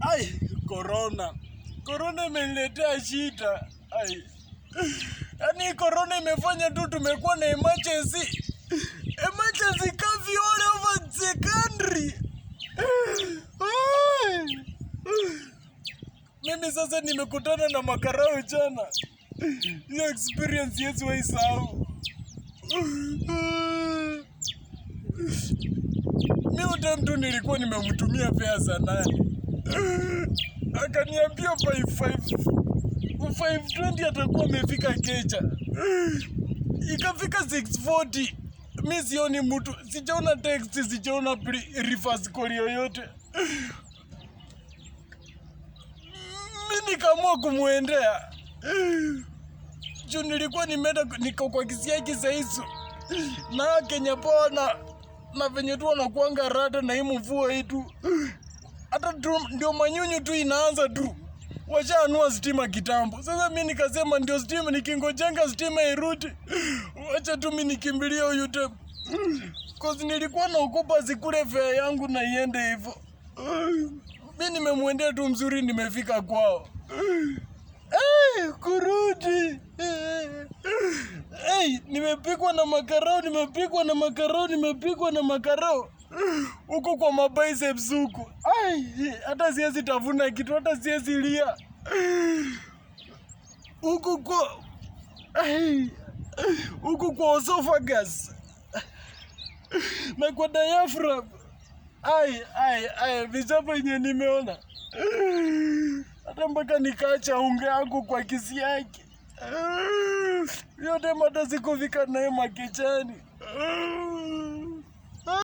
Ai, corona. Corona imeniletea shida. Ai. Yaani corona imefanya tu tumekuwa na emergency. Emergency curfew all over the country. Mimi sasa nimekutana na makarao jana. Hiyo experience yetu haisahau. Mimi mtu nilikuwa nimemtumia fare za 8. Akaniambia 5:20 atakuwa amefika Kecha. Ikafika 6:40. Mimi sioni mtu, sijaona text, sijaona reverse call yoyote. Mimi nikaamua kumuendea. Juu nilikuwa nimeenda niko kwa Kisiagi saizi. Na Kenya Power na venye tu wanakuanga rada na hii mvua hii tu. Hata ndio manyunyu tu inaanza tu. Washaanua stima kitambo. Sasa mimi nikasema ndio stima nikingojenga stima irudi. Wacha tu mimi nikimbilie huyu tem. Cause nilikuwa naogopa zikule fare yangu na iende hivyo. Mimi nimemwendea tu mzuri, nimefika kwao. Kurudi. Nimepikwa na makarao. Huko kwa mabiceps huko. Hata siwezi tafuna kitu, hata siwezi lia. Huko kwa esophagus. Na kwa diaphragm. Vichapo yenye nimeona. Hata mpaka nikaacha unga yangu kwa Kisiagi. Yote mata sikufika naye Makechani.